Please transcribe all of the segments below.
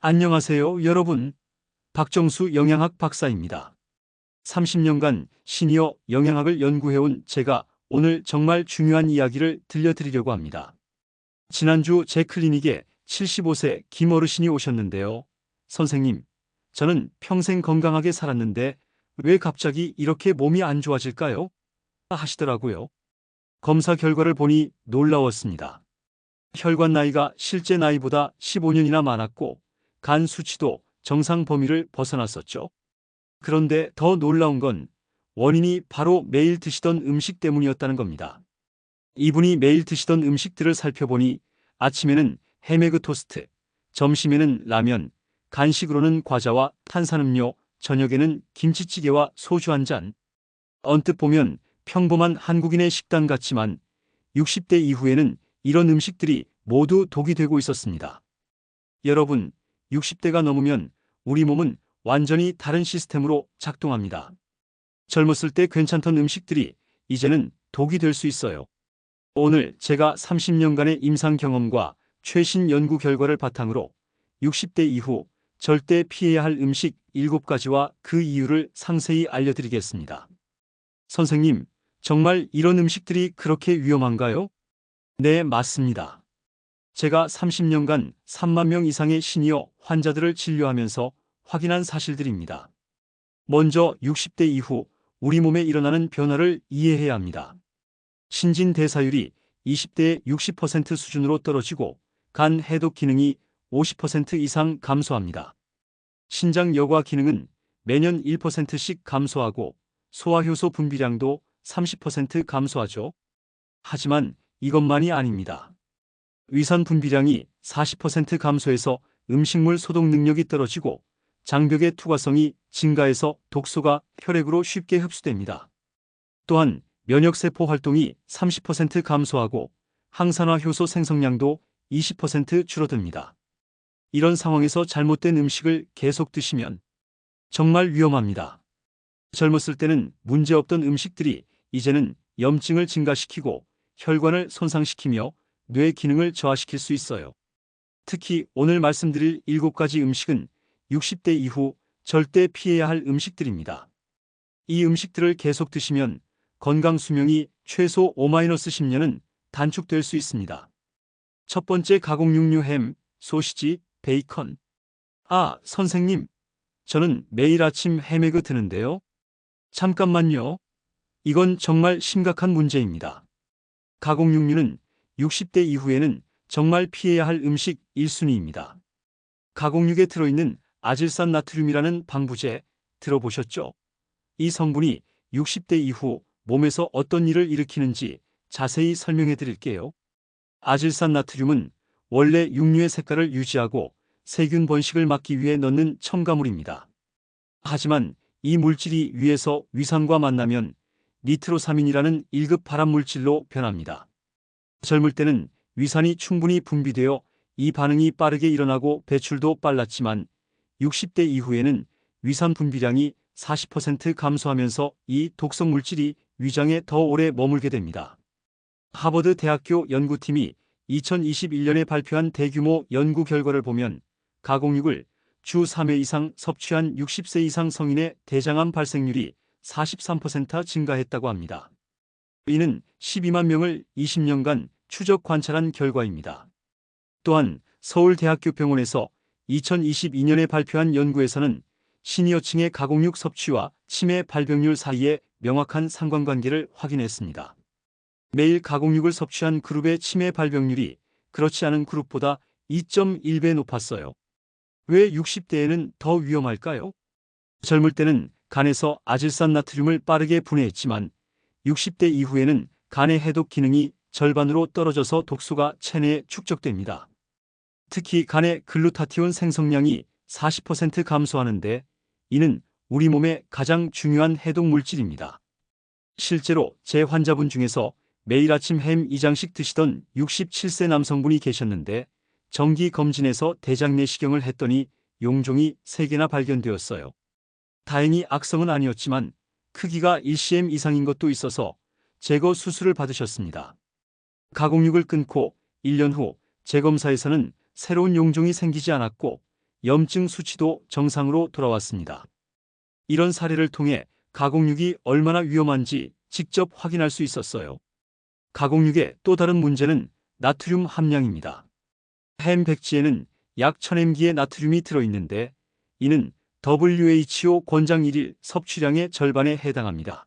안녕하세요, 여러분. 박정수 영양학 박사입니다. 30년간 시니어 영양학을 연구해온 제가 오늘 정말 중요한 이야기를 들려드리려고 합니다. 지난주 제 클리닉에 75세 김어르신이 오셨는데요. 선생님, 저는 평생 건강하게 살았는데 왜 갑자기 이렇게 몸이 안 좋아질까요? 하시더라고요. 검사 결과를 보니 놀라웠습니다. 혈관 나이가 실제 나이보다 15년이나 많았고 간 수치도 정상 범위를 벗어났었죠. 그런데 더 놀라운 건 원인이 바로 매일 드시던 음식 때문이었다는 겁니다. 이분이 매일 드시던 음식들을 살펴보니 아침에는 해메그 토스트, 점심에는 라면, 간식으로는 과자와 탄산음료, 저녁에는 김치찌개와 소주 한 잔. 언뜻 보면 평범한 한국인의 식단 같지만 60대 이후에는 이런 음식들이 모두 독이 되고 있었습니다. 여러분, 60대가 넘으면 우리 몸은 완전히 다른 시스템으로 작동합니다. 젊었을 때 괜찮던 음식들이 이제는 독이 될 수 있어요. 오늘 제가 30년간의 임상 경험과 최신 연구 결과를 바탕으로 60대 이후 절대 피해야 할 음식 7가지와 그 이유를 상세히 알려드리겠습니다. 선생님, 정말 이런 음식들이 그렇게 위험한가요? 네, 맞습니다. 제가 30년간 3만 명 이상의 시니어 환자들을 진료하면서 확인한 사실들입니다. 먼저 60대 이후 우리 몸에 일어나는 변화를 이해해야 합니다. 신진대사율이 20대의 60% 수준으로 떨어지고 간 해독 기능이 50% 이상 감소합니다. 신장 여과 기능은 매년 1%씩 감소하고 소화효소 분비량도 30% 감소하죠. 하지만 이것만이 아닙니다. 위산 분비량이 40% 감소해서 음식물 소독 능력이 떨어지고 장벽의 투과성이 증가해서 독소가 혈액으로 쉽게 흡수됩니다. 또한 면역세포 활동이 30% 감소하고 항산화 효소 생성량도 20% 줄어듭니다. 이런 상황에서 잘못된 음식을 계속 드시면 정말 위험합니다. 젊었을 때는 문제없던 음식들이 이제는 염증을 증가시키고 혈관을 손상시키며 뇌 기능을 저하시킬 수 있어요. 특히 오늘 말씀드릴 7가지 음식은 60대 이후 절대 피해야 할 음식들입니다. 이 음식들을 계속 드시면 건강 수명이 최소 5-10년은 단축될 수 있습니다. 첫 번째, 가공육류 햄, 소시지, 베이컨. 선생님, 저는 매일 아침 햄에그 드는데요. 잠깐만요. 이건 정말 심각한 문제입니다. 가공육류는 60대 이후에는 정말 피해야 할 음식 1순위입니다. 가공육에 들어있는 아질산 나트륨이라는 방부제 들어보셨죠? 이 성분이 60대 이후 몸에서 어떤 일을 일으키는지 자세히 설명해 드릴게요. 아질산 나트륨은 원래 육류의 색깔을 유지하고 세균 번식을 막기 위해 넣는 첨가물입니다. 하지만 이 물질이 위에서 위산과 만나면 니트로사민이라는 1급 발암물질로 변합니다. 젊을 때는 위산이 충분히 분비되어 이 반응이 빠르게 일어나고 배출도 빨랐지만 60대 이후에는 위산 분비량이 40% 감소하면서 이 독성 물질이 위장에 더 오래 머물게 됩니다. 하버드 대학교 연구팀이 2021년에 발표한 대규모 연구 결과를 보면 가공육을 주 3회 이상 섭취한 60세 이상 성인의 대장암 발생률이 43% 증가했다고 합니다. 이는 12만 명을 20년간 추적 관찰한 결과입니다. 또한 서울대학교 병원에서 2022년에 발표한 연구에서는 시니어층의 가공육 섭취와 치매 발병률 사이에 명확한 상관관계를 확인했습니다. 매일 가공육을 섭취한 그룹의 치매 발병률이 그렇지 않은 그룹보다 2.1배 높았어요. 왜 60대에는 더 위험할까요? 젊을 때는 간에서 아질산 나트륨을 빠르게 분해했지만 60대 이후에는 간의 해독 기능이 절반으로 떨어져서 독소가 체내에 축적됩니다. 특히 간의 글루타티온 생성량이 40% 감소하는데 이는 우리 몸의 가장 중요한 해독 물질입니다. 실제로 제 환자분 중에서 매일 아침 햄 2장씩 드시던 67세 남성분이 계셨는데 정기 검진에서 대장 내시경을 했더니 용종이 3개나 발견되었어요. 다행히 악성은 아니었지만 크기가 1cm 이상인 것도 있어서 제거 수술을 받으셨습니다. 가공육을 끊고 1년 후 재검사에서는 새로운 용종이 생기지 않았고 염증 수치도 정상으로 돌아왔습니다. 이런 사례를 통해 가공육이 얼마나 위험한지 직접 확인할 수 있었어요. 가공육의 또 다른 문제는 나트륨 함량입니다. 햄 백지에는 약 1000mg의 나트륨이 들어있는데 이는 WHO 권장 1일 섭취량의 절반에 해당합니다.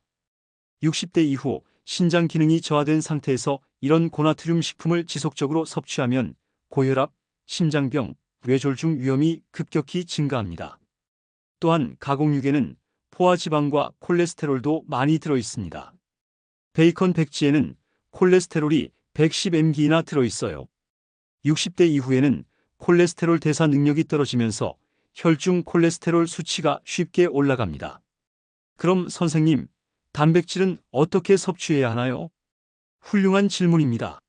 60대 이후 신장 기능이 저하된 상태에서 이런 고나트륨 식품을 지속적으로 섭취하면 고혈압, 심장병, 뇌졸중 위험이 급격히 증가합니다. 또한 가공육에는 포화지방과 콜레스테롤도 많이 들어있습니다. 베이컨 백지에는 콜레스테롤이 110mg나 들어있어요. 60대 이후에는 콜레스테롤 대사 능력이 떨어지면서 혈중 콜레스테롤 수치가 쉽게 올라갑니다. 그럼 선생님, 단백질은 어떻게 섭취해야 하나요? 훌륭한 질문입니다.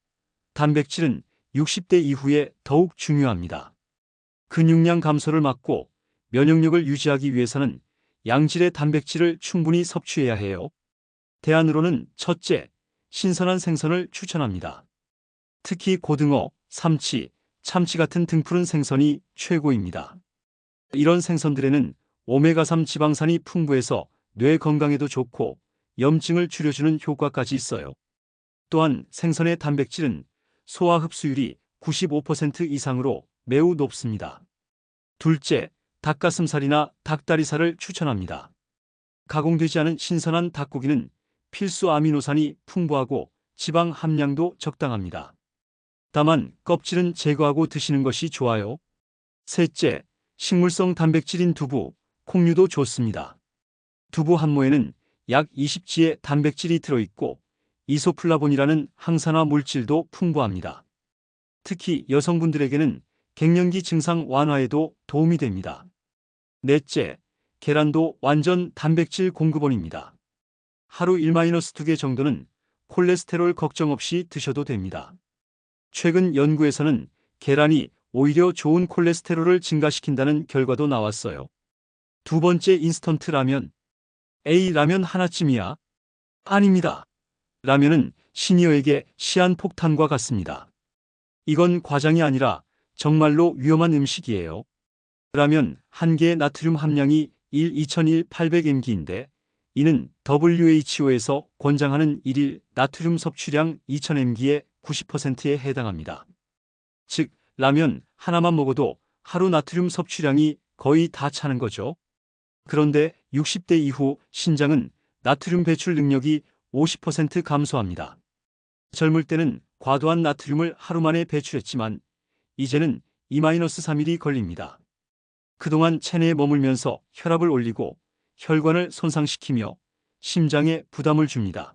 단백질은 60대 이후에 더욱 중요합니다. 근육량 감소를 막고 면역력을 유지하기 위해서는 양질의 단백질을 충분히 섭취해야 해요. 대안으로는 첫째, 신선한 생선을 추천합니다. 특히 고등어, 삼치, 참치 같은 등푸른 생선이 최고입니다. 이런 생선들에는 오메가3 지방산이 풍부해서 뇌 건강에도 좋고 염증을 줄여주는 효과까지 있어요. 또한 생선의 단백질은 소화 흡수율이 95% 이상으로 매우 높습니다. 둘째, 닭가슴살이나 닭다리살을 추천합니다. 가공되지 않은 신선한 닭고기는 필수 아미노산이 풍부하고 지방 함량도 적당합니다. 다만 껍질은 제거하고 드시는 것이 좋아요. 셋째, 식물성 단백질인 두부, 콩류도 좋습니다. 두부 한 모에는 약 20g의 단백질이 들어있고 이소플라본이라는 항산화 물질도 풍부합니다. 특히 여성분들에게는 갱년기 증상 완화에도 도움이 됩니다. 넷째, 계란도 완전 단백질 공급원입니다. 하루 1-2개 정도는 콜레스테롤 걱정 없이 드셔도 됩니다. 최근 연구에서는 계란이 오히려 좋은 콜레스테롤을 증가시킨다는 결과도 나왔어요. 두 번째, 인스턴트 라면. 에이, 라면 하나쯤이야? 아닙니다. 라면은 시니어에게 시한폭탄과 같습니다. 이건 과장이 아니라 정말로 위험한 음식이에요. 라면 한 개의 나트륨 함량이 2100mg인데 이는 WHO에서 권장하는 1일 나트륨 섭취량 2000mg의 90%에 해당합니다. 즉, 라면 하나만 먹어도 하루 나트륨 섭취량이 거의 다 차는 거죠. 그런데 60대 이후 신장은 나트륨 배출 능력이 50% 감소합니다. 젊을 때는 과도한 나트륨을 하루 만에 배출했지만 이제는 2-3일이 걸립니다. 그동안 체내에 머물면서 혈압을 올리고 혈관을 손상시키며 심장에 부담을 줍니다.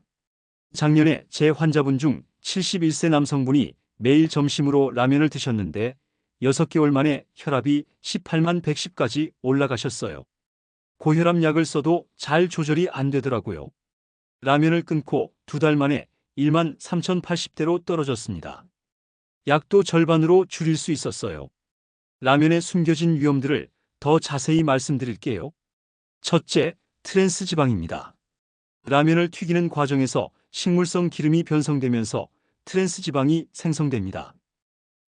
작년에 제 환자분 중 71세 남성분이 매일 점심으로 라면을 드셨는데 6개월 만에 혈압이 18/110까지 올라가셨어요. 고혈압 약을 써도 잘 조절이 안 되더라고요. 라면을 끊고 2달 만에 13,080대로 떨어졌습니다. 약도 절반으로 줄일 수 있었어요. 라면의 숨겨진 위험들을 더 자세히 말씀드릴게요. 첫째, 트랜스 지방입니다. 라면을 튀기는 과정에서 식물성 기름이 변성되면서 트랜스 지방이 생성됩니다.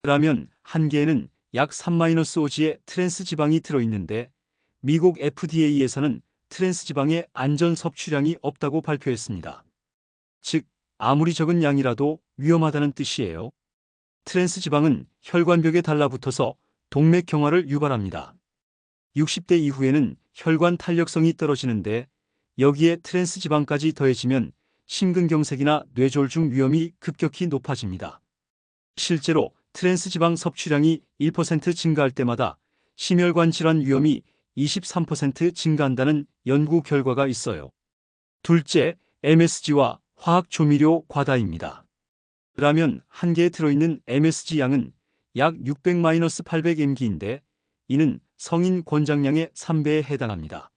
라면 한 개에는 약 3-5g의 트랜스 지방이 들어있는데 미국 FDA에서는 트랜스 지방의 안전 섭취량이 없다고 발표했습니다. 즉, 아무리 적은 양이라도 위험하다는 뜻이에요. 트랜스 지방은 혈관벽에 달라붙어서 동맥 경화를 유발합니다. 60대 이후에는 혈관 탄력성이 떨어지는데 여기에 트랜스 지방까지 더해지면 심근경색이나 뇌졸중 위험이 급격히 높아집니다. 실제로 트랜스 지방 섭취량이 1% 증가할 때마다 심혈관 질환 위험이 23% 증가한다는 연구 결과가 있어요. 둘째, MSG와 화학 조미료 과다입니다. 라면 한 개에 들어있는 MSG 양은 약 600-800mg인데 이는 성인 권장량의 3배에 해당합니다.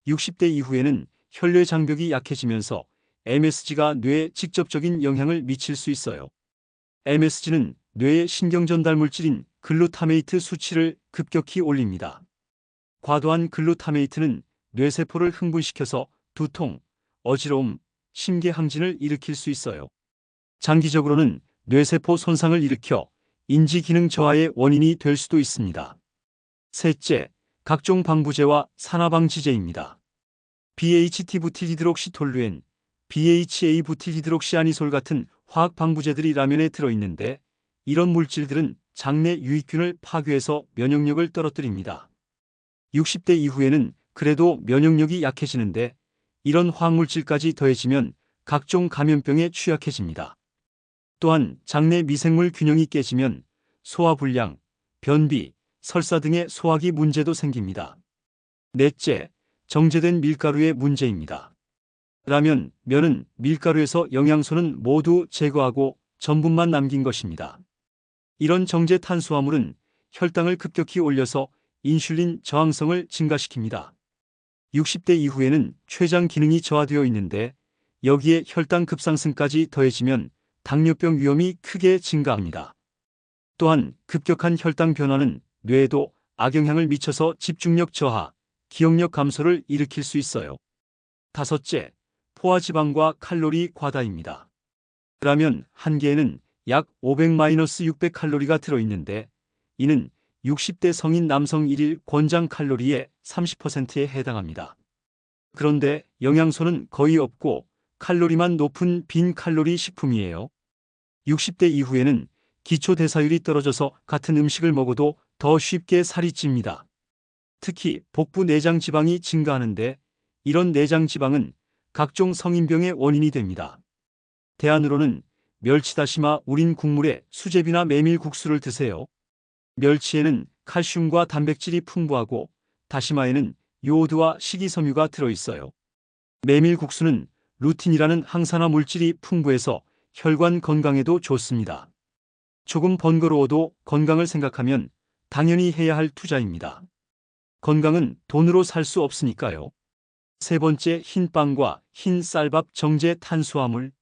60대 이후에는 혈뇌 장벽이 약해지면서 MSG가 뇌에 직접적인 영향을 미칠 수 있어요. MSG는 뇌의 신경전달 물질인 글루타메이트 수치를 급격히 올립니다. 과도한 글루타메이트는 뇌세포를 흥분시켜서 두통, 어지러움, 심계항진을 일으킬 수 있어요. 장기적으로는 뇌세포 손상을 일으켜 인지기능 저하의 원인이 될 수도 있습니다. 셋째, 각종 방부제와 산화방지제입니다. BHT 부틸히드록시톨루엔, BHA 부틸히드록시아니솔 같은 화학 방부제들이 라면에 들어있는데 이런 물질들은 장내 유익균을 파괴해서 면역력을 떨어뜨립니다. 60대 이후에는 그래도 면역력이 약해지는데 이런 화학물질까지 더해지면 각종 감염병에 취약해집니다. 또한 장내 미생물 균형이 깨지면 소화불량, 변비, 설사 등의 소화기 문제도 생깁니다. 넷째, 정제된 밀가루의 문제입니다. 라면, 면은 밀가루에서 영양소는 모두 제거하고 전분만 남긴 것입니다. 이런 정제 탄수화물은 혈당을 급격히 올려서 인슐린 저항성을 증가시킵니다. 60대 이후에는 췌장 기능이 저하되어 있는데 여기에 혈당 급상승까지 더해지면 당뇨병 위험이 크게 증가합니다. 또한 급격한 혈당 변화는 뇌에도 악영향을 미쳐서 집중력 저하, 기억력 감소를 일으킬 수 있어요. 다섯째, 포화지방과 칼로리 과다입니다. 라면 한 개에는 약 500-600칼로리가 들어있는데 이는 60대 성인 남성 1일 권장 칼로리의 30%에 해당합니다. 그런데 영양소는 거의 없고 칼로리만 높은 빈 칼로리 식품이에요. 60대 이후에는 기초 대사율이 떨어져서 같은 음식을 먹어도 더 쉽게 살이 찝니다. 특히 복부 내장 지방이 증가하는데 이런 내장 지방은 각종 성인병의 원인이 됩니다. 대안으로는 멸치다시마 우린 국물에 수제비나 메밀국수를 드세요. 멸치에는 칼슘과 단백질이 풍부하고 다시마에는 요오드와 식이섬유가 들어있어요. 메밀국수는 루틴이라는 항산화 물질이 풍부해서 혈관 건강에도 좋습니다. 조금 번거로워도 건강을 생각하면 당연히 해야 할 투자입니다. 건강은 돈으로 살 수 없으니까요. 세 번째, 흰빵과 흰 쌀밥 정제 탄수화물.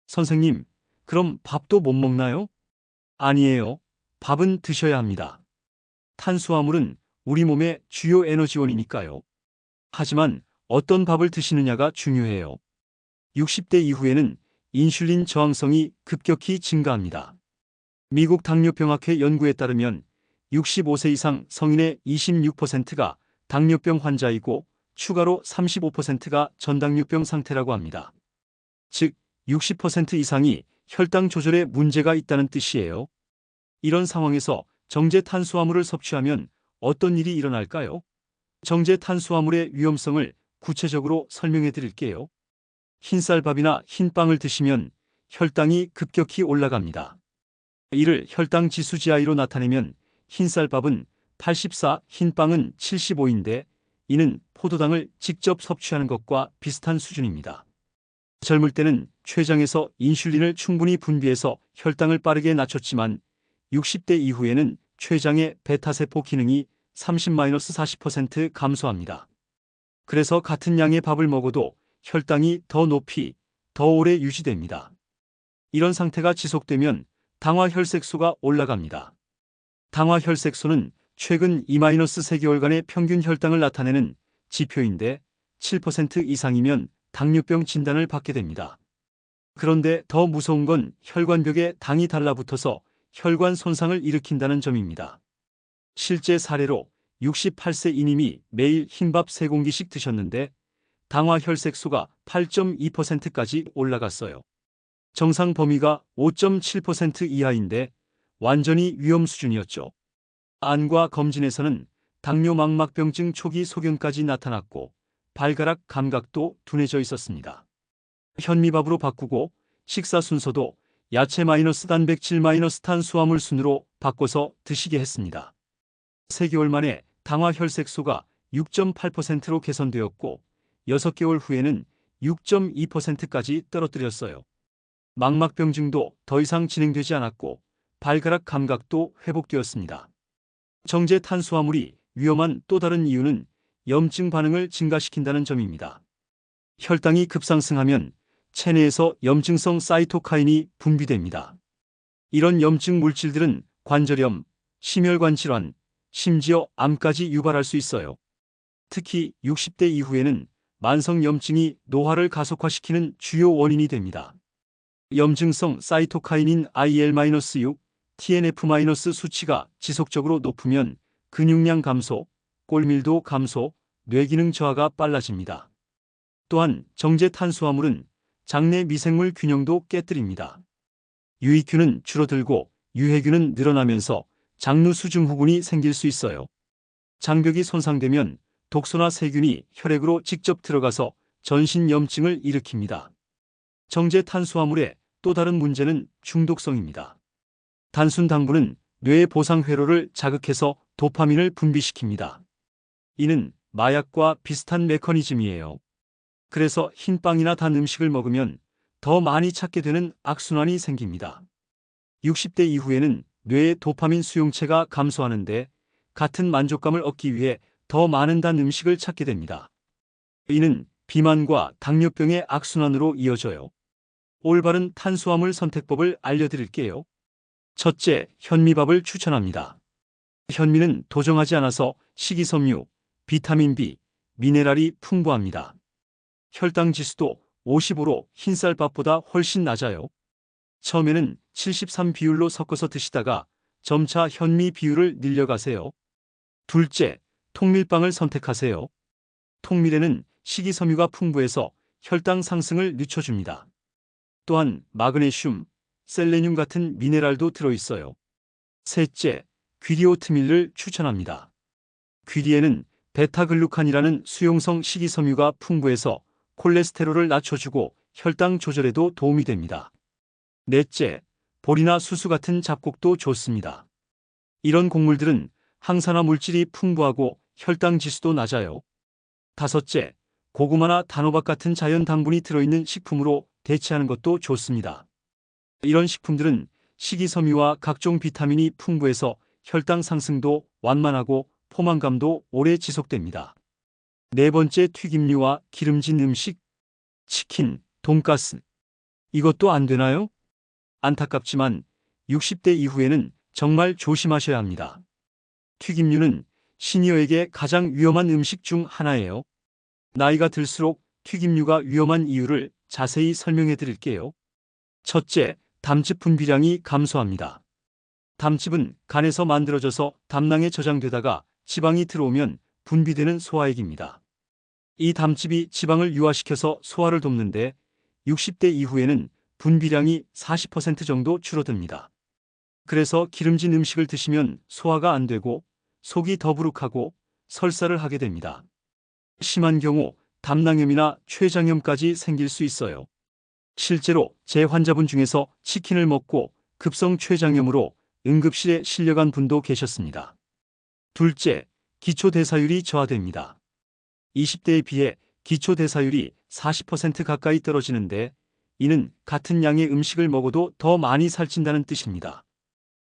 선생님, 그럼 밥도 못 먹나요? 아니에요. 밥은 드셔야 합니다. 탄수화물은 우리 몸의 주요 에너지원이니까요. 하지만 어떤 밥을 드시느냐가 중요해요. 60대 이후에는 인슐린 저항성이 급격히 증가합니다. 미국 당뇨병학회 연구에 따르면 65세 이상 성인의 26%가 당뇨병 환자이고 추가로 35%가 전당뇨병 상태라고 합니다. 즉 60% 이상이 혈당 조절에 문제가 있다는 뜻이에요. 이런 상황에서 정제 탄수화물을 섭취하면 어떤 일이 일어날까요? 정제 탄수화물의 위험성을 구체적으로 설명해 드릴게요. 흰쌀밥이나 흰빵을 드시면 혈당이 급격히 올라갑니다. 이를 혈당 지수 GI로 나타내면 흰쌀밥은 84, 흰빵은 75인데 이는 포도당을 직접 섭취하는 것과 비슷한 수준입니다. 젊을 때는 췌장에서 인슐린을 충분히 분비해서 혈당을 빠르게 낮췄지만 60대 이후에는 췌장의 베타세포 기능이 30-40% 감소합니다. 그래서 같은 양의 밥을 먹어도 혈당이 더 높이, 더 오래 유지됩니다. 이런 상태가 지속되면 당화혈색소가 올라갑니다. 당화혈색소는 최근 2-3개월간의 평균 혈당을 나타내는 지표인데 7% 이상이면 당뇨병 진단을 받게 됩니다. 그런데 더 무서운 건 혈관벽에 당이 달라붙어서 혈관 손상을 일으킨다는 점입니다. 실제 사례로 68세 이님이 매일 흰밥 3공기씩 드셨는데 당화혈색소가 8.2%까지 올라갔어요. 정상 범위가 5.7% 이하인데 완전히 위험 수준이었죠. 안과 검진에서는 당뇨 망막병증 초기 소견까지 나타났고 발가락 감각도 둔해져 있었습니다. 현미밥으로 바꾸고 식사 순서도 야채 단백질 탄수화물 순으로 바꿔서 드시게 했습니다. 3개월 만에 당화혈색소가 6.8%로 개선되었고 6개월 후에는 6.2%까지 떨어뜨렸어요. 망막병증도 더 이상 진행되지 않았고 발가락 감각도 회복되었습니다. 정제 탄수화물이 위험한 또 다른 이유는 염증 반응을 증가시킨다는 점입니다. 혈당이 급상승하면 체내에서 염증성 사이토카인이 분비됩니다. 이런 염증 물질들은 관절염, 심혈관 질환, 심지어 암까지 유발할 수 있어요. 특히 60대 이후에는 만성 염증이 노화를 가속화시키는 주요 원인이 됩니다. 염증성 사이토카인인 IL-6, TNF- 수치가 지속적으로 높으면 근육량 감소, 골밀도 감소, 뇌기능 저하가 빨라집니다. 또한 정제 탄수화물은 장내 미생물 균형도 깨뜨립니다. 유익균은 줄어들고 유해균은 늘어나면서 장누수 증후군이 생길 수 있어요. 장벽이 손상되면 독소나 세균이 혈액으로 직접 들어가서 전신 염증을 일으킵니다. 정제 탄수화물의 또 다른 문제는 중독성입니다. 단순 당분은 뇌의 보상 회로를 자극해서 도파민을 분비시킵니다. 이는 마약과 비슷한 메커니즘이에요. 그래서 흰 빵이나 단 음식을 먹으면 더 많이 찾게 되는 악순환이 생깁니다. 60대 이후에는 뇌의 도파민 수용체가 감소하는데 같은 만족감을 얻기 위해 더 많은 단 음식을 찾게 됩니다. 이는 비만과 당뇨병의 악순환으로 이어져요. 올바른 탄수화물 선택법을 알려드릴게요. 첫째, 현미밥을 추천합니다. 현미는 도정하지 않아서 식이섬유, 비타민 B, 미네랄이 풍부합니다. 혈당 지수도 55로 흰쌀밥보다 훨씬 낮아요. 처음에는 73 비율로 섞어서 드시다가 점차 현미 비율을 늘려가세요. 둘째, 통밀빵을 선택하세요. 통밀에는 식이섬유가 풍부해서 혈당 상승을 늦춰줍니다. 또한 마그네슘, 셀레늄 같은 미네랄도 들어있어요. 셋째, 귀리오트밀을 추천합니다. 귀리에는 베타글루칸이라는 수용성 식이섬유가 풍부해서 콜레스테롤을 낮춰주고 혈당 조절에도 도움이 됩니다. 넷째, 보리나 수수 같은 잡곡도 좋습니다. 이런 곡물들은 항산화 물질이 풍부하고 혈당 지수도 낮아요. 다섯째, 고구마나 단호박 같은 자연 당분이 들어있는 식품으로 대체하는 것도 좋습니다. 이런 식품들은 식이섬유와 각종 비타민이 풍부해서 혈당 상승도 완만하고 포만감도 오래 지속됩니다. 네 번째, 튀김류와 기름진 음식, 치킨, 돈가스. 이것도 안 되나요? 안타깝지만 60대 이후에는 정말 조심하셔야 합니다. 튀김류는 시니어에게 가장 위험한 음식 중 하나예요. 나이가 들수록 튀김류가 위험한 이유를 자세히 설명해 드릴게요. 첫째, 담즙 분비량이 감소합니다. 담즙은 간에서 만들어져서 담낭에 저장되다가 지방이 들어오면 분비되는 소화액입니다. 이 담즙이 지방을 유화시켜서 소화를 돕는데 60대 이후에는 분비량이 40% 정도 줄어듭니다. 그래서 기름진 음식을 드시면 소화가 안 되고 속이 더부룩하고 설사를 하게 됩니다. 심한 경우 담낭염이나 췌장염까지 생길 수 있어요. 실제로 제 환자분 중에서 치킨을 먹고 급성 췌장염으로 응급실에 실려간 분도 계셨습니다. 둘째, 기초대사율이 저하됩니다. 20대에 비해 기초대사율이 40% 가까이 떨어지는데 이는 같은 양의 음식을 먹어도 더 많이 살찐다는 뜻입니다.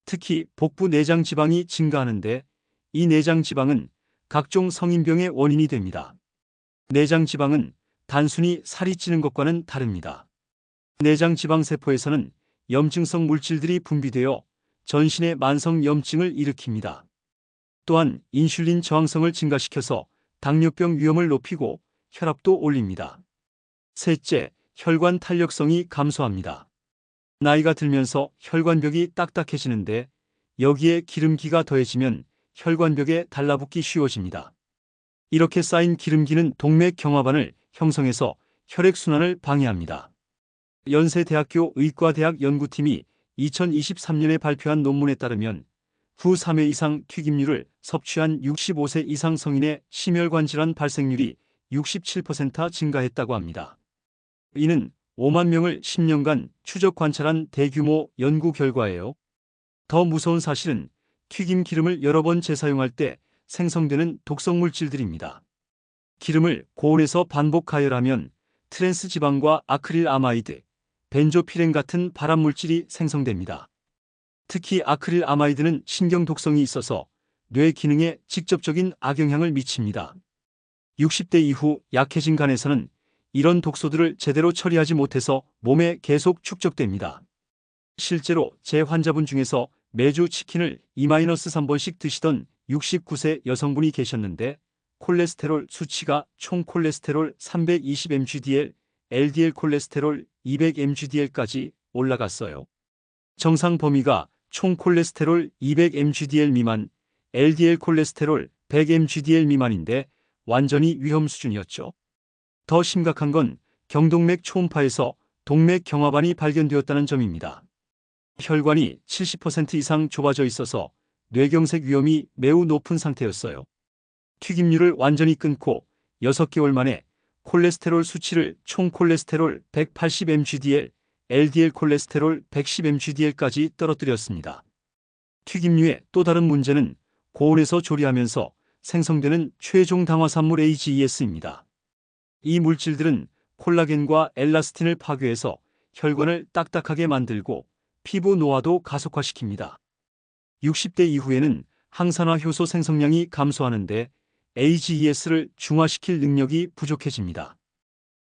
특히 복부 내장 지방이 증가하는데 이 내장 지방은 각종 성인병의 원인이 됩니다. 내장 지방은 단순히 살이 찌는 것과는 다릅니다. 내장 지방 세포에서는 염증성 물질들이 분비되어 전신의 만성 염증을 일으킵니다. 또한 인슐린 저항성을 증가시켜서 당뇨병 위험을 높이고 혈압도 올립니다. 셋째, 혈관 탄력성이 감소합니다. 나이가 들면서 혈관벽이 딱딱해지는데 여기에 기름기가 더해지면 혈관벽에 달라붙기 쉬워집니다. 이렇게 쌓인 기름기는 동맥 경화반을 형성해서 혈액순환을 방해합니다. 연세대학교 의과대학 연구팀이 2023년에 발표한 논문에 따르면 후 3회 이상 튀김류를 섭취한 65세 이상 성인의 심혈관 질환 발생률이 67% 증가했다고 합니다. 이는 5만 명을 10년간 추적 관찰한 대규모 연구 결과예요. 더 무서운 사실은 튀김 기름을 여러 번 재사용할 때 생성되는 독성 물질들입니다. 기름을 고온에서 반복 가열하면 트랜스 지방과 아크릴 아마이드, 벤조피렌 같은 발암 물질이 생성됩니다. 특히 아크릴 아마이드는 신경 독성이 있어서 뇌 기능에 직접적인 악영향을 미칩니다. 60대 이후 약해진 간에서는 이런 독소들을 제대로 처리하지 못해서 몸에 계속 축적됩니다. 실제로 제 환자분 중에서 매주 치킨을 2-3번씩 드시던 69세 여성분이 계셨는데 콜레스테롤 수치가 총 콜레스테롤 320mgdl, LDL 콜레스테롤 200mgdl까지 올라갔어요. 정상 범위가 총 콜레스테롤 200mgdl 미만, LDL 콜레스테롤 100mgdl 미만인데 완전히 위험 수준이었죠. 더 심각한 건 경동맥 초음파에서 동맥 경화반이 발견되었다는 점입니다. 혈관이 70% 이상 좁아져 있어서 뇌경색 위험이 매우 높은 상태였어요. 튀김류를 완전히 끊고 6개월 만에 콜레스테롤 수치를 총 콜레스테롤 180mgdl, LDL 콜레스테롤 110mgdl까지 떨어뜨렸습니다. 튀김류의 또 다른 문제는 고온에서 조리하면서 생성되는 최종 당화산물 AGES입니다. 이 물질들은 콜라겐과 엘라스틴을 파괴해서 혈관을 딱딱하게 만들고 피부 노화도 가속화시킵니다. 60대 이후에는 항산화 효소 생성량이 감소하는데 AGES를 중화시킬 능력이 부족해집니다.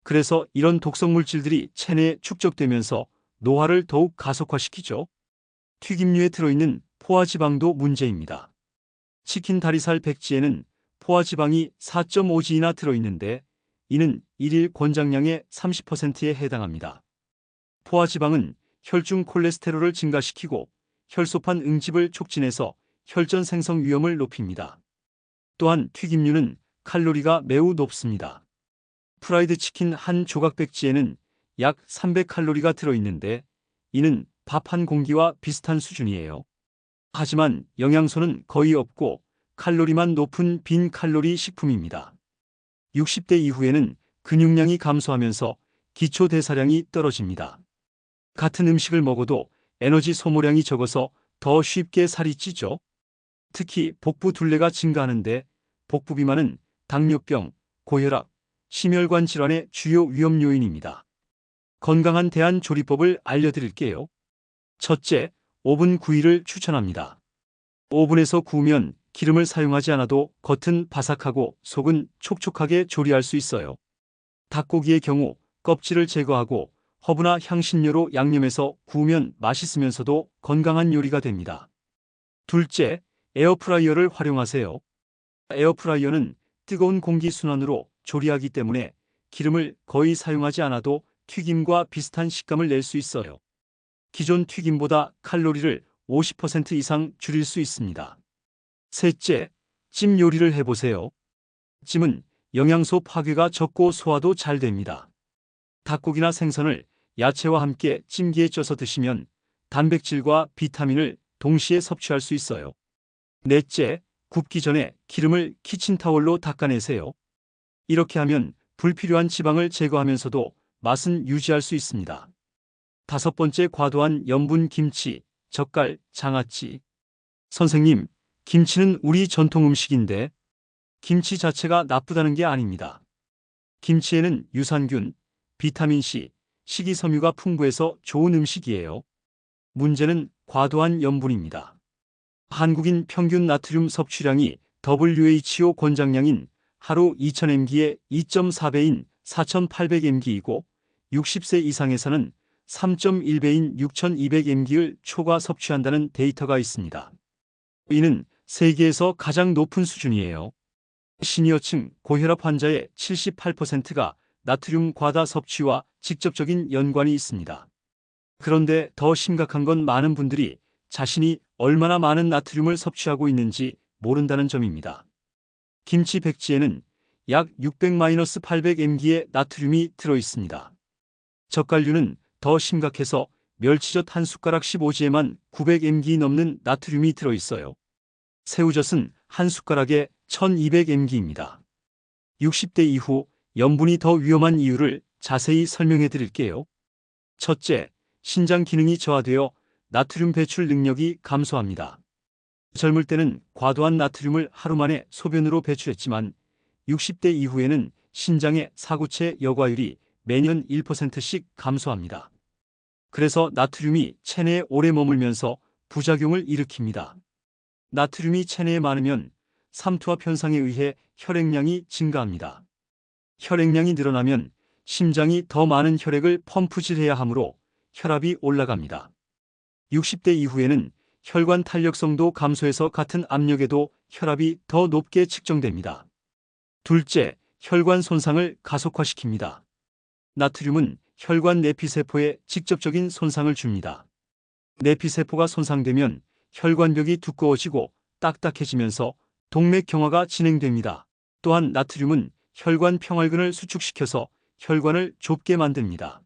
그래서 이런 독성 물질들이 체내에 축적되면서 노화를 더욱 가속화시키죠. 튀김류에 들어있는 포화지방도 문제입니다. 치킨 다리살 백지에는 포화지방이 4.5g이나 들어있는데 이는 일일 권장량의 30%에 해당합니다. 포화지방은 혈중 콜레스테롤을 증가시키고 혈소판 응집을 촉진해서 혈전 생성 위험을 높입니다. 또한 튀김류는 칼로리가 매우 높습니다. 프라이드 치킨 한 조각 백지에는 약 300칼로리가 들어있는데 이는 밥 한 공기와 비슷한 수준이에요. 하지만 영양소는 거의 없고 칼로리만 높은 빈 칼로리 식품입니다. 60대 이후에는 근육량이 감소하면서 기초 대사량이 떨어집니다. 같은 음식을 먹어도 에너지 소모량이 적어서 더 쉽게 살이 찌죠. 특히 복부 둘레가 증가하는데 복부 비만은 당뇨병, 고혈압, 심혈관 질환의 주요 위험 요인입니다. 건강한 대한 조리법을 알려드릴게요. 첫째, 오븐 구이를 추천합니다. 오븐에서 구우면 기름을 사용하지 않아도 겉은 바삭하고 속은 촉촉하게 조리할 수 있어요. 닭고기의 경우 껍질을 제거하고 허브나 향신료로 양념해서 구우면 맛있으면서도 건강한 요리가 됩니다. 둘째, 에어프라이어를 활용하세요. 에어프라이어는 뜨거운 공기 순환으로 조리하기 때문에 기름을 거의 사용하지 않아도 튀김과 비슷한 식감을 낼 수 있어요. 기존 튀김보다 칼로리를 50% 이상 줄일 수 있습니다. 셋째, 찜 요리를 해보세요. 찜은 영양소 파괴가 적고 소화도 잘 됩니다. 닭고기나 생선을 야채와 함께 찜기에 쪄서 드시면 단백질과 비타민을 동시에 섭취할 수 있어요. 넷째, 굽기 전에 기름을 키친타월로 닦아내세요. 이렇게 하면 불필요한 지방을 제거하면서도 맛은 유지할 수 있습니다. 다섯 번째, 과도한 염분 김치, 젓갈, 장아찌. 선생님, 김치는 우리 전통 음식인데 김치 자체가 나쁘다는 게 아닙니다. 김치에는 유산균, 비타민C, 식이섬유가 풍부해서 좋은 음식이에요. 문제는 과도한 염분입니다. 한국인 평균 나트륨 섭취량이 WHO 권장량인 하루 2000mg의 2.4배인 4800mg이고 60세 이상에서는 3.1배인 6200mg를 초과 섭취한다는 데이터가 있습니다. 이는 세계에서 가장 높은 수준이에요. 시니어층 고혈압 환자의 78%가 나트륨 과다 섭취와 직접적인 연관이 있습니다. 그런데 더 심각한 건 많은 분들이 자신이 얼마나 많은 나트륨을 섭취하고 있는지 모른다는 점입니다. 김치 백지에는 약 600-800mg의 나트륨이 들어있습니다. 젓갈류는 더 심각해서 멸치젓 한 숟가락 15g에만 900mg 넘는 나트륨이 들어있어요. 새우젓은 한 숟가락에 1200mg입니다. 60대 이후 염분이 더 위험한 이유를 자세히 설명해 드릴게요. 첫째, 신장 기능이 저하되어 나트륨 배출 능력이 감소합니다. 젊을 때는 과도한 나트륨을 하루 만에 소변으로 배출했지만 60대 이후에는 신장의 사구체 여과율이 매년 1%씩 감소합니다. 그래서 나트륨이 체내에 오래 머물면서 부작용을 일으킵니다. 나트륨이 체내에 많으면 삼투압 현상에 의해 혈액량이 증가합니다. 혈액량이 늘어나면 심장이 더 많은 혈액을 펌프질해야 하므로 혈압이 올라갑니다. 60대 이후에는 혈관 탄력성도 감소해서 같은 압력에도 혈압이 더 높게 측정됩니다. 둘째, 혈관 손상을 가속화시킵니다. 나트륨은 혈관 내피세포에 직접적인 손상을 줍니다. 내피세포가 손상되면 혈관벽이 두꺼워지고 딱딱해지면서 동맥 경화가 진행됩니다. 또한 나트륨은 혈관 평활근을 수축시켜서 혈관을 좁게 만듭니다.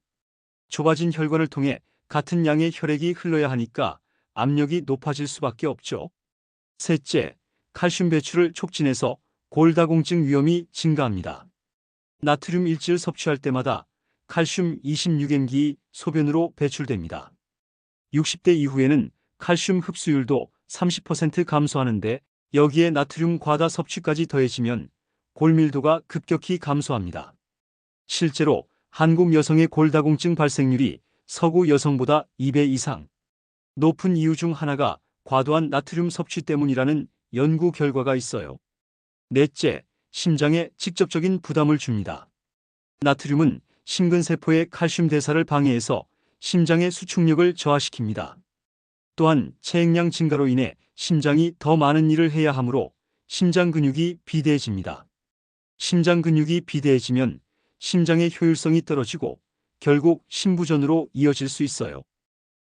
좁아진 혈관을 통해 같은 양의 혈액이 흘러야 하니까 압력이 높아질 수밖에 없죠. 셋째, 칼슘 배출을 촉진해서 골다공증 위험이 증가합니다. 나트륨 일지를 섭취할 때마다 칼슘 26mg이 소변으로 배출됩니다. 60대 이후에는 칼슘 흡수율도 30% 감소하는데 여기에 나트륨 과다 섭취까지 더해지면 골밀도가 급격히 감소합니다. 실제로 한국 여성의 골다공증 발생률이 서구 여성보다 2배 이상 높은 이유 중 하나가 과도한 나트륨 섭취 때문이라는 연구 결과가 있어요. 넷째, 심장에 직접적인 부담을 줍니다. 나트륨은 심근세포의 칼슘 대사를 방해해서 심장의 수축력을 저하시킵니다. 또한 체액량 증가로 인해 심장이 더 많은 일을 해야 하므로 심장 근육이 비대해집니다. 심장 근육이 비대해지면 심장의 효율성이 떨어지고 결국 심부전으로 이어질 수 있어요.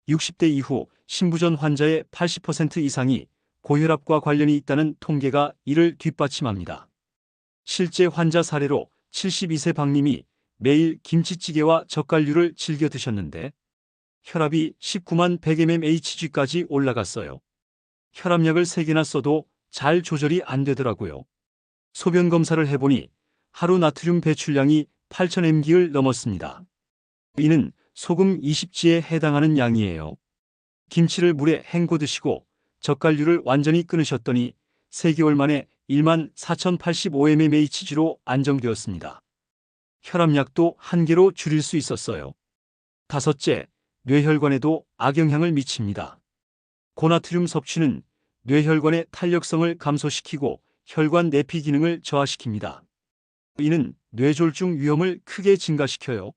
60대 이후 심부전 환자의 80% 이상이 고혈압과 관련이 있다는 통계가 이를 뒷받침합니다. 실제 환자 사례로 72세 박님이 매일 김치찌개와 젓갈류를 즐겨 드셨는데 혈압이 19만 100mmHg까지 올라갔어요. 혈압약을 3개나 써도 잘 조절이 안 되더라고요. 소변 검사를 해보니 하루 나트륨 배출량이 8000mg를 넘었습니다. 이는 소금 20지에 해당하는 양이에요. 김치를 물에 헹궈 드시고 젓갈류를 완전히 끊으셨더니 3개월 만에 14,085mmHg로 안정되었습니다. 혈압약도 1개로 줄일 수 있었어요. 다섯째, 뇌혈관에도 악영향을 미칩니다. 고나트륨 섭취는 뇌혈관의 탄력성을 감소시키고 혈관 내피 기능을 저하시킵니다. 이는 뇌졸중 위험을 크게 증가시켜요.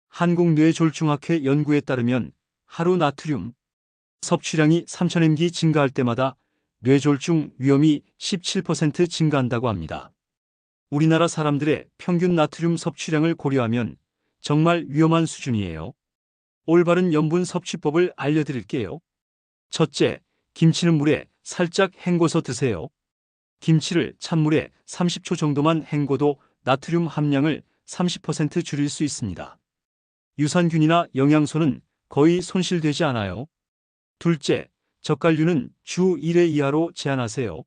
한국뇌졸중학회 연구에 따르면 하루 나트륨 섭취량이 3000mg 증가할 때마다 뇌졸중 위험이 17% 증가한다고 합니다. 우리나라 사람들의 평균 나트륨 섭취량을 고려하면 정말 위험한 수준이에요. 올바른 염분 섭취법을 알려드릴게요. 첫째, 김치는 물에 살짝 헹궈서 드세요. 김치를 찬물에 30초 정도만 헹궈도 나트륨 함량을 30% 줄일 수 있습니다. 유산균이나 영양소는 거의 손실되지 않아요. 둘째, 젓갈류는 주 1회 이하로 제한하세요.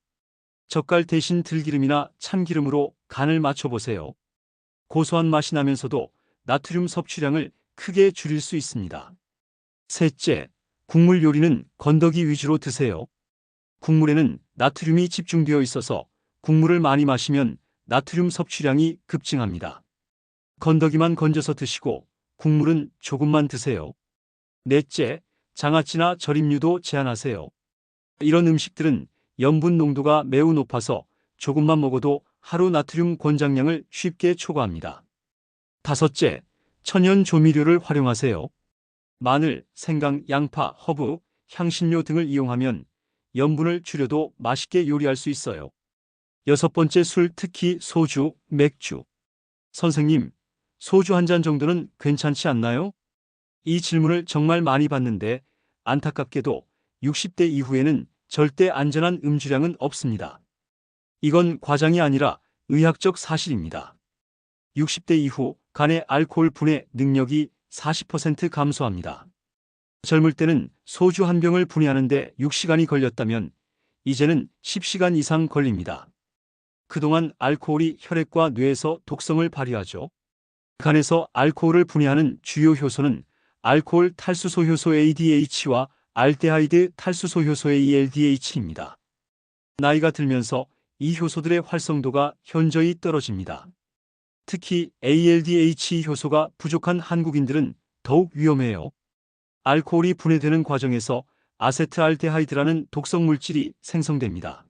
젓갈 대신 들기름이나 참기름으로 간을 맞춰보세요. 고소한 맛이 나면서도 나트륨 섭취량을 크게 줄일 수 있습니다. 셋째, 국물 요리는 건더기 위주로 드세요. 국물에는 나트륨이 집중되어 있어서 국물을 많이 마시면 나트륨 섭취량이 급증합니다. 건더기만 건져서 드시고 국물은 조금만 드세요. 넷째, 장아찌나 절임류도 제한하세요. 이런 음식들은 염분 농도가 매우 높아서 조금만 먹어도 하루 나트륨 권장량을 쉽게 초과합니다. 다섯째, 천연 조미료를 활용하세요. 마늘, 생강, 양파, 허브, 향신료 등을 이용하면 염분을 줄여도 맛있게 요리할 수 있어요. 여섯 번째, 술, 특히 소주, 맥주. 선생님, 소주 한 잔 정도는 괜찮지 않나요? 이 질문을 정말 많이 받는데 안타깝게도 60대 이후에는 절대 안전한 음주량은 없습니다. 이건 과장이 아니라 의학적 사실입니다. 60대 이후 간의 알코올 분해 능력이 40% 감소합니다. 젊을 때는 소주 한 병을 분해하는데 6시간이 걸렸다면 이제는 10시간 이상 걸립니다. 그동안 알코올이 혈액과 뇌에서 독성을 발휘하죠. 간에서 알코올을 분해하는 주요 효소는 알코올 탈수소 효소 ADH와 알데하이드 탈수소 효소 ALDH입니다. 나이가 들면서 이 효소들의 활성도가 현저히 떨어집니다. 특히 ALDH 효소가 부족한 한국인들은 더욱 위험해요. 알코올이 분해되는 과정에서 아세트알데하이드라는 독성 물질이 생성됩니다.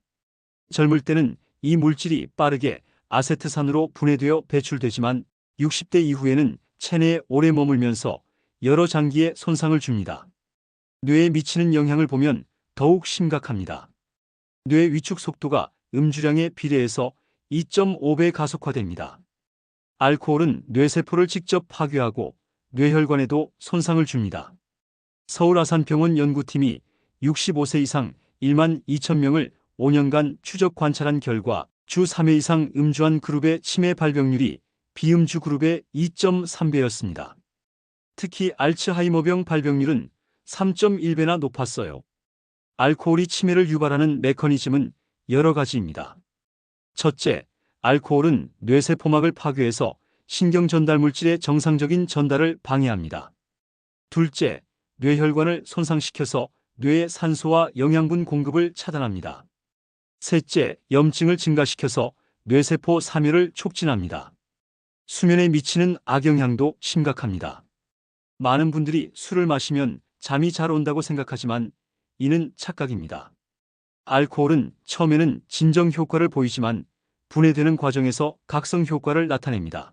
젊을 때는 이 물질이 빠르게 아세트산으로 분해되어 배출되지만 60대 이후에는 체내에 오래 머물면서 여러 장기에 손상을 줍니다. 뇌에 미치는 영향을 보면 더욱 심각합니다. 뇌 위축 속도가 음주량에 비례해서 2.5배 가속화됩니다. 알코올은 뇌세포를 직접 파괴하고 뇌혈관에도 손상을 줍니다. 서울 아산병원 연구팀이 65세 이상 1만 2천 명을 5년간 추적 관찰한 결과 주 3회 이상 음주한 그룹의 치매 발병률이 비음주 그룹의 2.3배였습니다. 특히 알츠하이머병 발병률은 3.1배나 높았어요. 알코올이 치매를 유발하는 메커니즘은 여러 가지입니다. 첫째, 알코올은 뇌세포막을 파괴해서 신경 전달 물질의 정상적인 전달을 방해합니다. 둘째, 뇌혈관을 손상시켜서 뇌의 산소와 영양분 공급을 차단합니다. 셋째, 염증을 증가시켜서 뇌세포 사멸을 촉진합니다. 수면에 미치는 악영향도 심각합니다. 많은 분들이 술을 마시면 잠이 잘 온다고 생각하지만 이는 착각입니다. 알코올은 처음에는 진정 효과를 보이지만 분해되는 과정에서 각성 효과를 나타냅니다.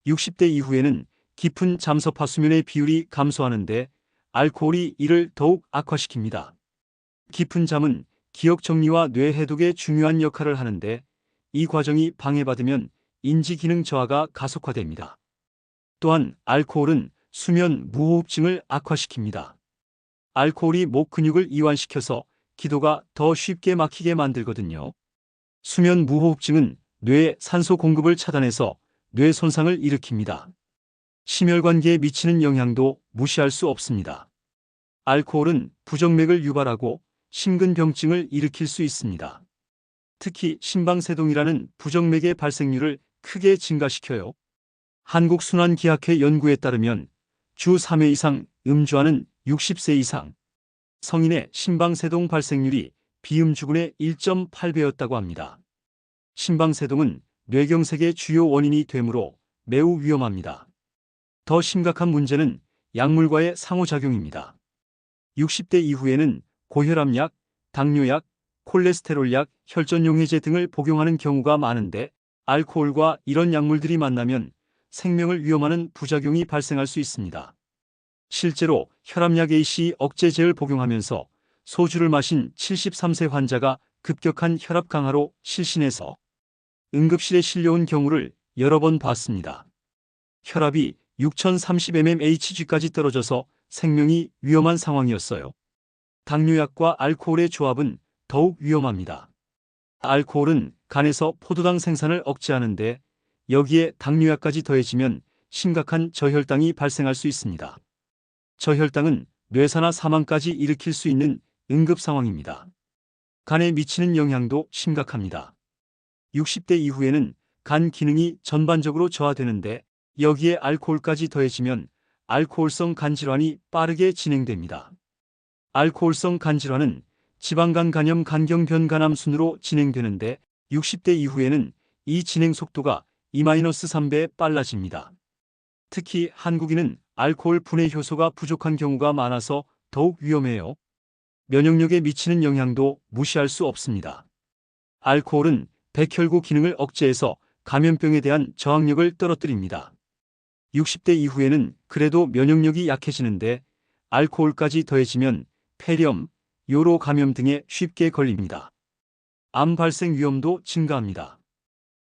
60대 이후에는 깊은 잠섭하 수면의 비율이 감소하는데 알코올이 이를 더욱 악화시킵니다. 깊은 잠은 기억 정리와 뇌 해독에 중요한 역할을 하는데 이 과정이 방해받으면 인지 기능 저하가 가속화됩니다. 또한 알코올은 수면 무호흡증을 악화시킵니다. 알코올이 목 근육을 이완시켜서 기도가 더 쉽게 막히게 만들거든요. 수면 무호흡증은 뇌의 산소 공급을 차단해서 뇌 손상을 일으킵니다. 심혈관계에 미치는 영향도 무시할 수 없습니다. 알코올은 부정맥을 유발하고 심근병증을 일으킬 수 있습니다. 특히 심방세동이라는 부정맥의 발생률을 크게 증가시켜요. 한국순환기학회 연구에 따르면 주 3회 이상 음주하는 60세 이상 성인의 심방세동 발생률이 비음주군의 1.8배였다고 합니다. 심방세동은 뇌경색의 주요 원인이 되므로 매우 위험합니다. 더 심각한 문제는 약물과의 상호작용입니다. 60대 이후에는 고혈압약, 당뇨약, 콜레스테롤약, 혈전용해제 등을 복용하는 경우가 많은데 알코올과 이런 약물들이 만나면 생명을 위험하는 부작용이 발생할 수 있습니다. 실제로 혈압약 AC 억제제를 복용하면서 소주를 마신 73세 환자가 급격한 혈압 강화로 실신해서 응급실에 실려온 경우를 여러 번 봤습니다. 혈압이 6030mmHg까지 떨어져서 생명이 위험한 상황이었어요. 당뇨약과 알코올의 조합은 더욱 위험합니다. 알코올은 간에서 포도당 생산을 억제하는데 여기에 당뇨약까지 더해지면 심각한 저혈당이 발생할 수 있습니다. 저혈당은 뇌사나 사망까지 일으킬 수 있는 응급 상황입니다. 간에 미치는 영향도 심각합니다. 60대 이후에는 간 기능이 전반적으로 저하되는데 여기에 알코올까지 더해지면 알코올성 간질환이 빠르게 진행됩니다. 알코올성 간질환은 지방간 간염 간경변 간암 순으로 진행되는데 60대 이후에는 이 진행 속도가 2-3배 빨라집니다. 특히 한국인은 알코올 분해 효소가 부족한 경우가 많아서 더욱 위험해요. 면역력에 미치는 영향도 무시할 수 없습니다. 알코올은 백혈구 기능을 억제해서 감염병에 대한 저항력을 떨어뜨립니다. 60대 이후에는 그래도 면역력이 약해지는데 알코올까지 더해지면 폐렴, 요로 감염 등에 쉽게 걸립니다. 암 발생 위험도 증가합니다.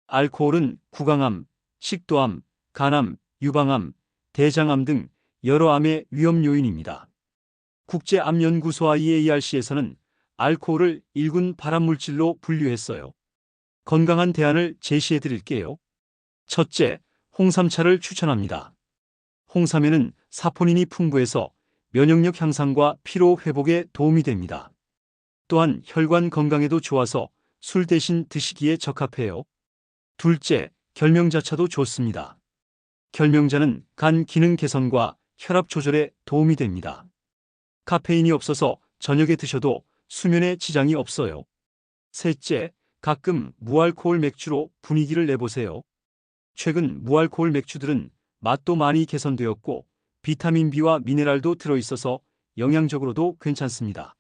알코올은 구강암, 식도암, 간암, 유방암, 대장암 등 여러 암의 위험 요인입니다. 국제암연구소 IARC에서는 알코올을 1군 발암물질로 분류했어요. 건강한 대안을 제시해 드릴게요. 첫째, 홍삼차를 추천합니다. 홍삼에는 사포닌이 풍부해서 면역력 향상과 피로 회복에 도움이 됩니다. 또한 혈관 건강에도 좋아서 술 대신 드시기에 적합해요. 둘째, 결명자차도 좋습니다. 결명자는 간 기능 개선과 혈압 조절에 도움이 됩니다. 카페인이 없어서 저녁에 드셔도 수면에 지장이 없어요. 셋째, 가끔 무알코올 맥주로 분위기를 내보세요. 최근 무알코올 맥주들은 맛도 많이 개선되었고 비타민 B와 미네랄도 들어있어서 영양적으로도 괜찮습니다.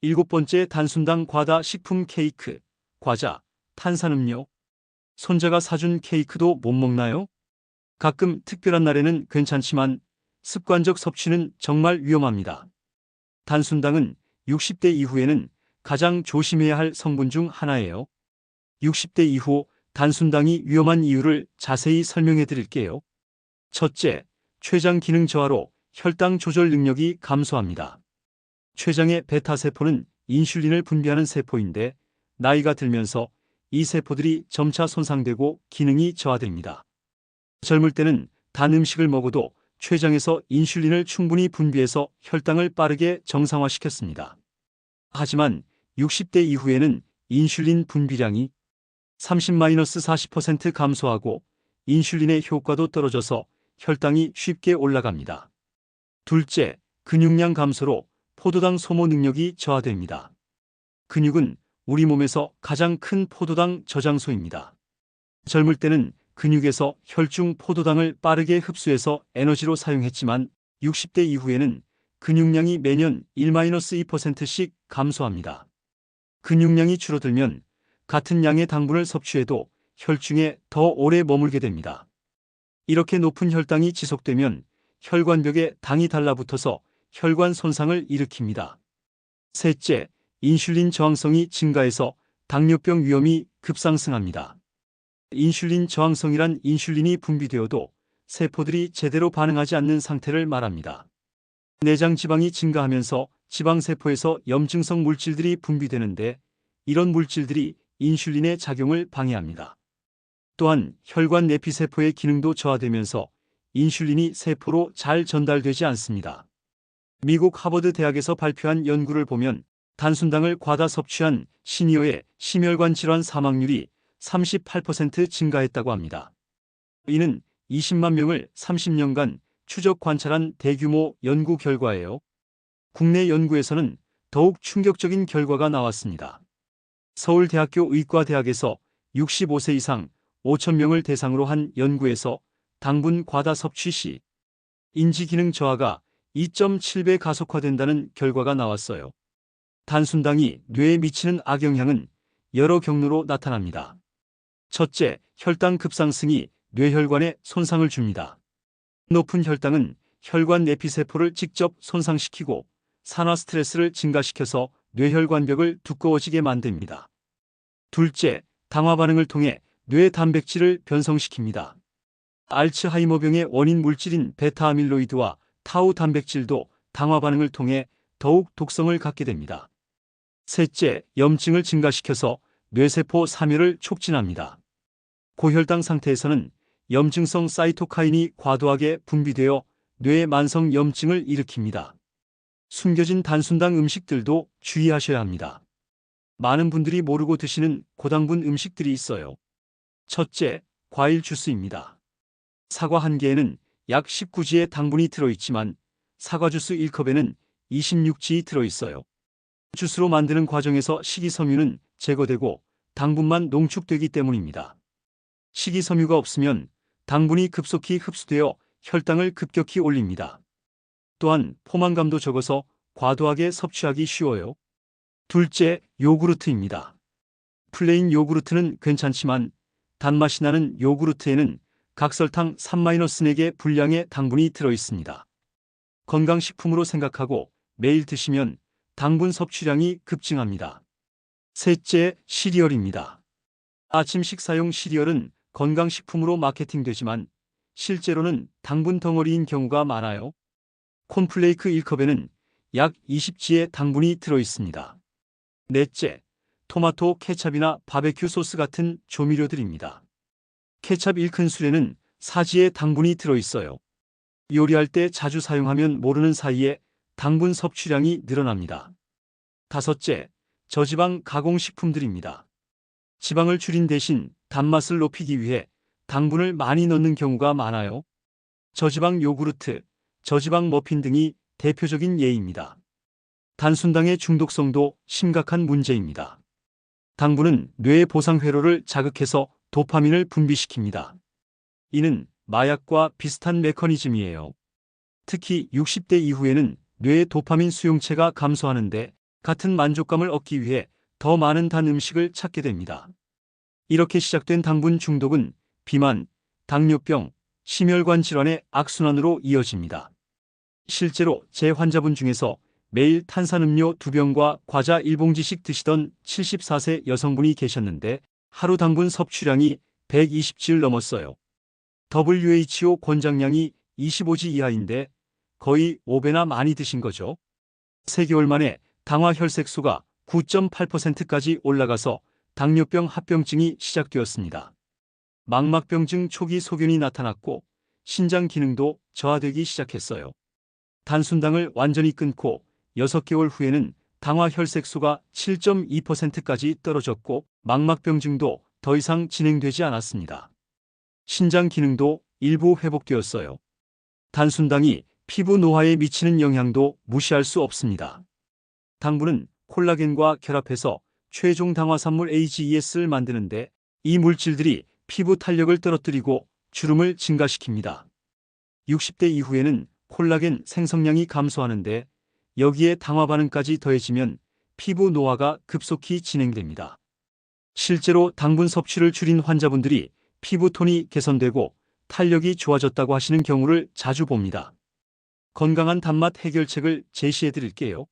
7번째, 단순당 과다 식품 케이크, 과자, 탄산음료. 손자가 사준 케이크도 못 먹나요? 가끔 특별한 날에는 괜찮지만 습관적 섭취는 정말 위험합니다. 단순당은 60대 이후에는 가장 조심해야 할 성분 중 하나예요. 60대 이후 단순당이 위험한 이유를 자세히 설명해 드릴게요. 첫째, 췌장 기능 저하로 혈당 조절 능력이 감소합니다. 췌장의 베타세포는 인슐린을 분비하는 세포인데 나이가 들면서 이 세포들이 점차 손상되고 기능이 저하됩니다. 젊을 때는 단 음식을 먹어도 췌장에서 인슐린을 충분히 분비해서 혈당을 빠르게 정상화시켰습니다. 하지만 60대 이후에는 인슐린 분비량이 30-40% 감소하고 인슐린의 효과도 떨어져서 혈당이 쉽게 올라갑니다. 둘째, 근육량 감소로 포도당 소모 능력이 저하됩니다. 근육은 우리 몸에서 가장 큰 포도당 저장소입니다. 젊을 때는 근육에서 혈중 포도당을 빠르게 흡수해서 에너지로 사용했지만 60대 이후에는 근육량이 매년 1-2%씩 감소합니다. 근육량이 줄어들면 같은 양의 당분을 섭취해도 혈중에 더 오래 머물게 됩니다. 이렇게 높은 혈당이 지속되면 혈관벽에 당이 달라붙어서 혈관 손상을 일으킵니다. 셋째, 인슐린 저항성이 증가해서 당뇨병 위험이 급상승합니다. 인슐린 저항성이란 인슐린이 분비되어도 세포들이 제대로 반응하지 않는 상태를 말합니다. 내장 지방이 증가하면서 지방세포에서 염증성 물질들이 분비되는데 이런 물질들이 인슐린의 작용을 방해합니다. 또한 혈관 내피세포의 기능도 저하되면서 인슐린이 세포로 잘 전달되지 않습니다. 미국 하버드 대학에서 발표한 연구를 보면 단순당을 과다 섭취한 시니어의 심혈관 질환 사망률이 38% 증가했다고 합니다. 이는 20만 명을 30년간 추적 관찰한 대규모 연구 결과예요. 국내 연구에서는 더욱 충격적인 결과가 나왔습니다. 서울대학교 의과대학에서 65세 이상 5,000명을 대상으로 한 연구에서 당분 과다 섭취 시 인지기능 저하가 2.7배 가속화된다는 결과가 나왔어요. 단순당이 뇌에 미치는 악영향은 여러 경로로 나타납니다. 첫째, 혈당 급상승이 뇌혈관에 손상을 줍니다. 높은 혈당은 혈관 내피세포를 직접 손상시키고 산화 스트레스를 증가시켜서 뇌혈관벽을 두꺼워지게 만듭니다. 둘째, 당화 반응을 통해 뇌 단백질을 변성시킵니다. 알츠하이머병의 원인 물질인 베타 아밀로이드와 타우 단백질도 당화 반응을 통해 더욱 독성을 갖게 됩니다. 셋째, 염증을 증가시켜서 뇌세포 사멸을 촉진합니다. 고혈당 상태에서는 염증성 사이토카인이 과도하게 분비되어 뇌의 만성 염증을 일으킵니다. 숨겨진 단순당 음식들도 주의하셔야 합니다. 많은 분들이 모르고 드시는 고당분 음식들이 있어요. 첫째, 과일 주스입니다. 사과 한 개에는 약 19g의 당분이 들어있지만 사과 주스 1컵에는 26g이 들어있어요. 주스로 만드는 과정에서 식이섬유는 제거되고 당분만 농축되기 때문입니다. 식이섬유가 없으면 당분이 급속히 흡수되어 혈당을 급격히 올립니다. 또한 포만감도 적어서 과도하게 섭취하기 쉬워요. 둘째, 요구르트입니다. 플레인 요구르트는 괜찮지만 단맛이 나는 요구르트에는 각설탕 3-4개 분량의 당분이 들어있습니다. 건강식품으로 생각하고 매일 드시면 당분 섭취량이 급증합니다. 셋째, 시리얼입니다. 아침 식사용 시리얼은 건강식품으로 마케팅되지만 실제로는 당분 덩어리인 경우가 많아요. 콘플레이크 1컵에는 약 20g의 당분이 들어있습니다. 넷째, 토마토 케찹이나 바베큐 소스 같은 조미료들입니다. 케찹 1큰술에는 4g의 당분이 들어있어요. 요리할 때 자주 사용하면 모르는 사이에 당분 섭취량이 늘어납니다. 다섯째, 저지방 가공식품들입니다. 지방을 줄인 대신 단맛을 높이기 위해 당분을 많이 넣는 경우가 많아요. 저지방 요구르트, 저지방 머핀 등이 대표적인 예입니다. 단순당의 중독성도 심각한 문제입니다. 당분은 뇌의 보상회로를 자극해서 도파민을 분비시킵니다. 이는 마약과 비슷한 메커니즘이에요. 특히 60대 이후에는 뇌의 도파민 수용체가 감소하는데 같은 만족감을 얻기 위해 더 많은 단 음식을 찾게 됩니다. 이렇게 시작된 당분 중독은 비만, 당뇨병, 심혈관 질환의 악순환으로 이어집니다. 실제로 제 환자분 중에서 매일 탄산음료 2병과 과자 1봉지씩 드시던 74세 여성분이 계셨는데 하루 당분 섭취량이 120g를 넘었어요. WHO 권장량이 25g 이하인데 거의 5배나 많이 드신 거죠. 3개월 만에 당화 혈색소가 9.8%까지 올라가서 당뇨병 합병증이 시작되었습니다. 망막병증 초기 소견이 나타났고 신장 기능도 저하되기 시작했어요. 단순당을 완전히 끊고 6개월 후에는 당화 혈색소가 7.2%까지 떨어졌고 망막병증도 더 이상 진행되지 않았습니다. 신장 기능도 일부 회복되었어요. 단순당이 피부 노화에 미치는 영향도 무시할 수 없습니다. 당분은 콜라겐과 결합해서 최종 당화산물 AGES를 만드는데 이 물질들이 피부 탄력을 떨어뜨리고 주름을 증가시킵니다. 60대 이후에는 콜라겐 생성량이 감소하는데 여기에 당화 반응까지 더해지면 피부 노화가 급속히 진행됩니다. 실제로 당분 섭취를 줄인 환자분들이 피부톤이 개선되고 탄력이 좋아졌다고 하시는 경우를 자주 봅니다. 건강한 단맛 해결책을 제시해 드릴게요.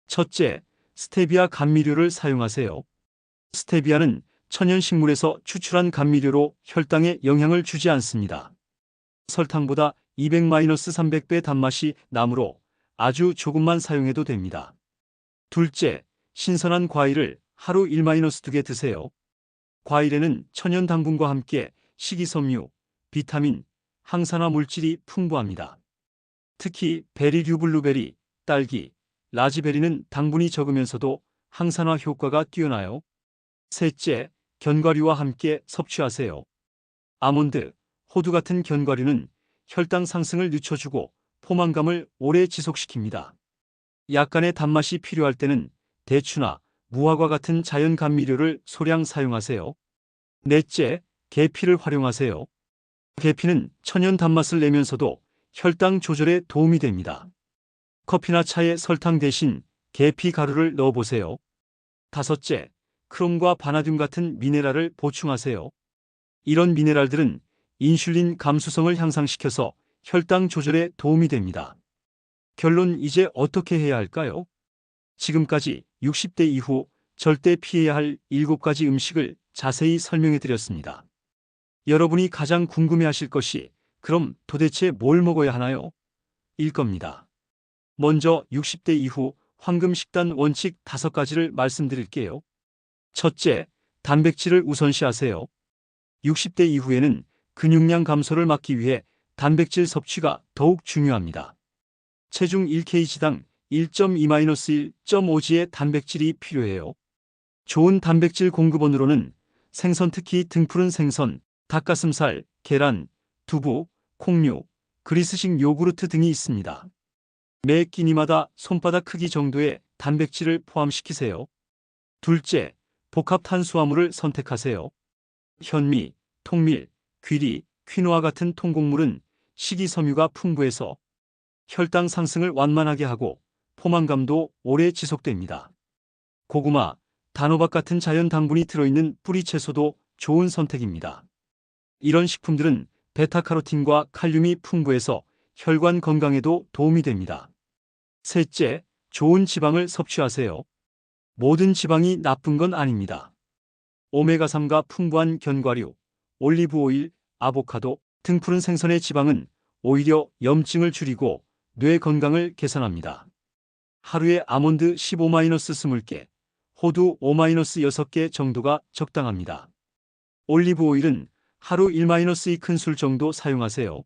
첫째, 스테비아 감미료를 사용하세요. 스테비아는 천연식물에서 추출한 감미료로 혈당에 영향을 주지 않습니다. 설탕보다 200-300배 단맛이 나므로 아주 조금만 사용해도 됩니다. 둘째, 신선한 과일을 하루 1-2개 드세요. 과일에는 천연 당분과 함께 식이섬유, 비타민, 항산화 물질이 풍부합니다. 특히 베리류 블루베리, 딸기, 라즈베리는 당분이 적으면서도 항산화 효과가 뛰어나요. 셋째, 견과류와 함께 섭취하세요. 아몬드, 호두 같은 견과류는 혈당 상승을 늦춰주고 포만감을 오래 지속시킵니다. 약간의 단맛이 필요할 때는 대추나 무화과 같은 자연 감미료를 소량 사용하세요. 넷째, 계피를 활용하세요. 계피는 천연 단맛을 내면서도 혈당 조절에 도움이 됩니다. 커피나 차에 설탕 대신 계피 가루를 넣어보세요. 다섯째, 크롬과 바나듐 같은 미네랄을 보충하세요. 이런 미네랄들은 인슐린 감수성을 향상시켜서 혈당 조절에 도움이 됩니다. 결론, 이제 어떻게 해야 할까요? 지금까지 60대 이후 절대 피해야 할 7가지 음식을 자세히 설명해 드렸습니다. 여러분이 가장 궁금해하실 것이 그럼 도대체 뭘 먹어야 하나요? 일 겁니다. 먼저 60대 이후 황금 식단 원칙 5가지를 말씀드릴게요. 첫째, 단백질을 우선시하세요. 60대 이후에는 근육량 감소를 막기 위해 단백질 섭취가 더욱 중요합니다. 체중 1kg당 1.2-1.5g의 단백질이 필요해요. 좋은 단백질 공급원으로는 생선, 특히 등푸른 생선, 닭가슴살, 계란, 두부, 콩류, 그리스식 요구르트 등이 있습니다. 매 끼니마다 손바닥 크기 정도의 단백질을 포함시키세요. 둘째, 복합 탄수화물을 선택하세요. 현미, 통밀, 귀리, 퀴노아 같은 통곡물은 식이섬유가 풍부해서 혈당 상승을 완만하게 하고 포만감도 오래 지속됩니다. 고구마, 단호박 같은 자연 당분이 들어있는 뿌리채소도 좋은 선택입니다. 이런 식품들은 베타카로틴과 칼륨이 풍부해서 혈관 건강에도 도움이 됩니다. 셋째, 좋은 지방을 섭취하세요. 모든 지방이 나쁜 건 아닙니다. 오메가3가 풍부한 견과류, 올리브 오일, 아보카도, 등푸른 생선의 지방은 오히려 염증을 줄이고 뇌 건강을 개선합니다. 하루에 아몬드 15-20개, 호두 5-6개 정도가 적당합니다. 올리브 오일은 하루 1-2큰술 정도 사용하세요.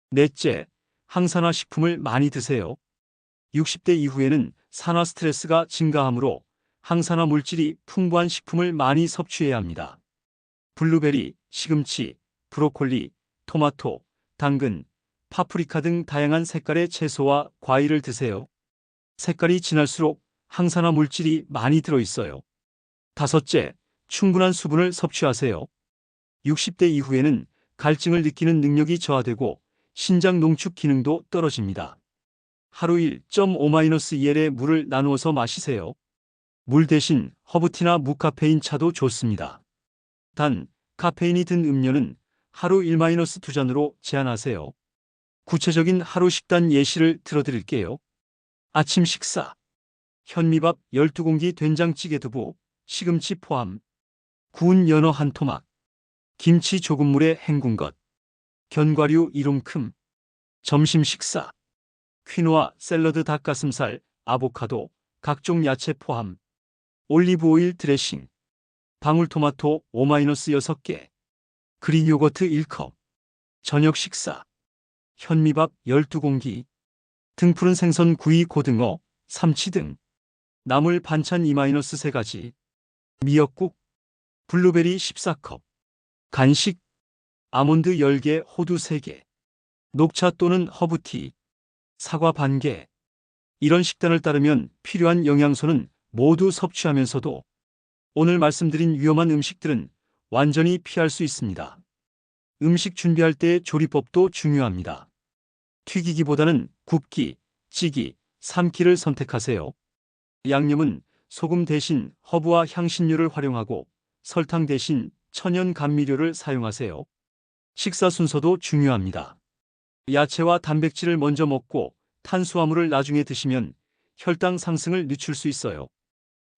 넷째, 항산화 식품을 많이 드세요. 60대 이후에는 산화 스트레스가 증가하므로 항산화 물질이 풍부한 식품을 많이 섭취해야 합니다. 블루베리, 시금치, 브로콜리, 토마토, 당근, 파프리카 등 다양한 색깔의 채소와 과일을 드세요. 색깔이 진할수록 항산화 물질이 많이 들어있어요. 다섯째, 충분한 수분을 섭취하세요. 60대 이후에는 갈증을 느끼는 능력이 저하되고 신장 농축 기능도 떨어집니다. 하루 1.5-2L의 물을 나누어서 마시세요. 물 대신 허브티나 무카페인 차도 좋습니다. 단, 카페인이 든 음료는 하루 1-2잔으로 제한하세요. 구체적인 하루 식단 예시를 들어드릴게요. 아침 식사. 현미밥 12공기, 된장찌개 두부, 시금치 포함, 구운 연어 한 토막, 김치 조금 물에 헹군 것, 견과류 1움큼. 점심 식사. 퀴노아, 샐러드, 닭가슴살, 아보카도, 각종 야채 포함, 올리브오일 드레싱, 방울토마토 5-6개, 그릭 요거트 1컵, 저녁 식사, 현미밥 12공기, 등푸른 생선 구이 고등어, 삼치 등, 나물 반찬 2-3가지, 미역국, 블루베리 14컵, 간식, 아몬드 10개, 호두 3개, 녹차 또는 허브티, 사과 반개. 이런 식단을 따르면 필요한 영양소는 모두 섭취하면서도 오늘 말씀드린 위험한 음식들은 완전히 피할 수 있습니다. 음식 준비할 때의 조리법도 중요합니다. 튀기기보다는 굽기, 찌기, 삶기를 선택하세요. 양념은 소금 대신 허브와 향신료를 활용하고 설탕 대신 천연 감미료를 사용하세요. 식사 순서도 중요합니다. 야채와 단백질을 먼저 먹고 탄수화물을 나중에 드시면 혈당 상승을 늦출 수 있어요.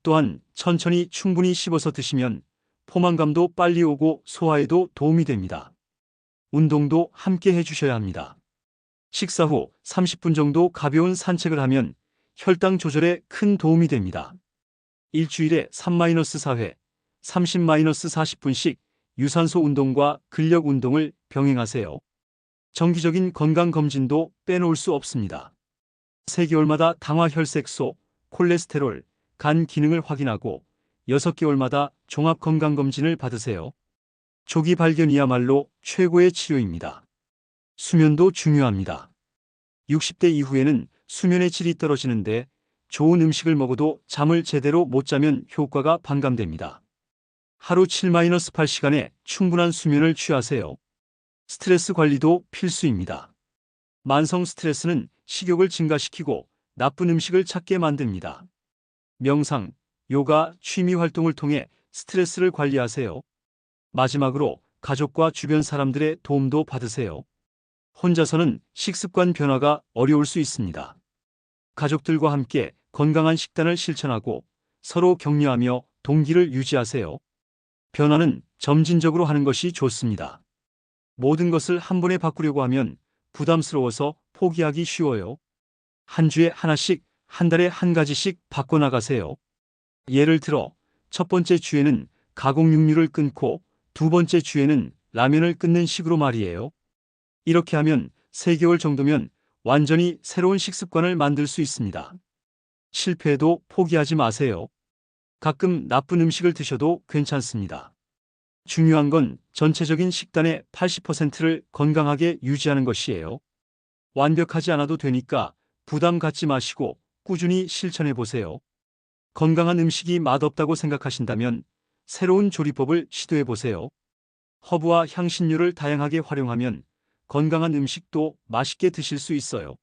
또한 천천히 충분히 씹어서 드시면 포만감도 빨리 오고 소화에도 도움이 됩니다. 운동도 함께 해주셔야 합니다. 식사 후 30분 정도 가벼운 산책을 하면 혈당 조절에 큰 도움이 됩니다. 일주일에 3-4회, 30-40분씩 유산소 운동과 근력 운동을 병행하세요. 정기적인 건강검진도 빼놓을 수 없습니다. 3개월마다 당화 혈색소, 콜레스테롤, 간 기능을 확인하고 6개월마다 종합건강검진을 받으세요. 조기 발견이야말로 최고의 치료입니다. 수면도 중요합니다. 60대 이후에는 수면의 질이 떨어지는데 좋은 음식을 먹어도 잠을 제대로 못 자면 효과가 반감됩니다. 하루 7-8시간의 충분한 수면을 취하세요. 스트레스 관리도 필수입니다. 만성 스트레스는 식욕을 증가시키고 나쁜 음식을 찾게 만듭니다. 명상, 요가, 취미 활동을 통해 스트레스를 관리하세요. 마지막으로 가족과 주변 사람들의 도움도 받으세요. 혼자서는 식습관 변화가 어려울 수 있습니다. 가족들과 함께 건강한 식단을 실천하고 서로 격려하며 동기를 유지하세요. 변화는 점진적으로 하는 것이 좋습니다. 모든 것을 한 번에 바꾸려고 하면 부담스러워서 포기하기 쉬워요. 한 주에 하나씩, 한 달에 한 가지씩 바꿔나가세요. 예를 들어, 첫 번째 주에는 가공육류를 끊고 두 번째 주에는 라면을 끊는 식으로 말이에요. 이렇게 하면 3개월 정도면 완전히 새로운 식습관을 만들 수 있습니다. 실패해도 포기하지 마세요. 가끔 나쁜 음식을 드셔도 괜찮습니다. 중요한 건 전체적인 식단의 80%를 건강하게 유지하는 것이에요. 완벽하지 않아도 되니까 부담 갖지 마시고 꾸준히 실천해 보세요. 건강한 음식이 맛없다고 생각하신다면 새로운 조리법을 시도해 보세요. 허브와 향신료를 다양하게 활용하면 건강한 음식도 맛있게 드실 수 있어요.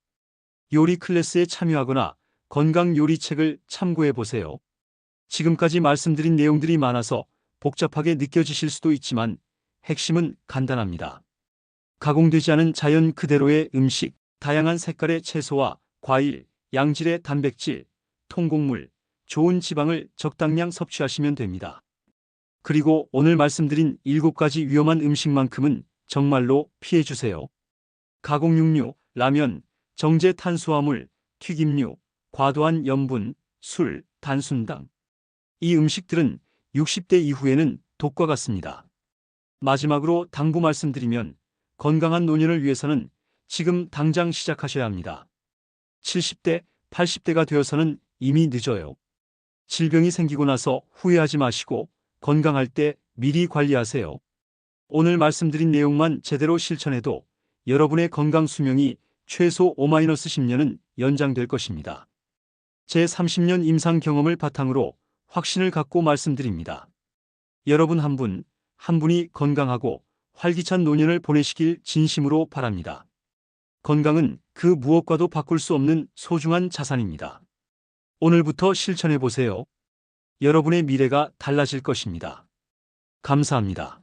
요리 클래스에 참여하거나 건강 요리 책을 참고해 보세요. 지금까지 말씀드린 내용들이 많아서 복잡하게 느껴지실 수도 있지만 핵심은 간단합니다. 가공되지 않은 자연 그대로의 음식, 다양한 색깔의 채소와 과일, 양질의 단백질, 통곡물, 좋은 지방을 적당량 섭취하시면 됩니다. 그리고 오늘 말씀드린 7가지 위험한 음식만큼은 정말로 피해주세요. 가공육류, 라면, 정제 탄수화물, 튀김류, 과도한 염분, 술, 단순당. 이 음식들은 60대 이후에는 독과 같습니다. 마지막으로 당부 말씀드리면 건강한 노년을 위해서는 지금 당장 시작하셔야 합니다. 70대, 80대가 되어서는 이미 늦어요. 질병이 생기고 나서 후회하지 마시고 건강할 때 미리 관리하세요. 오늘 말씀드린 내용만 제대로 실천해도 여러분의 건강 수명이 최소 5-10년은 연장될 것입니다. 제 30년 임상 경험을 바탕으로 확신을 갖고 말씀드립니다. 여러분 한 분, 한 분이 건강하고 활기찬 노년을 보내시길 진심으로 바랍니다. 건강은 그 무엇과도 바꿀 수 없는 소중한 자산입니다. 오늘부터 실천해 보세요. 여러분의 미래가 달라질 것입니다. 감사합니다.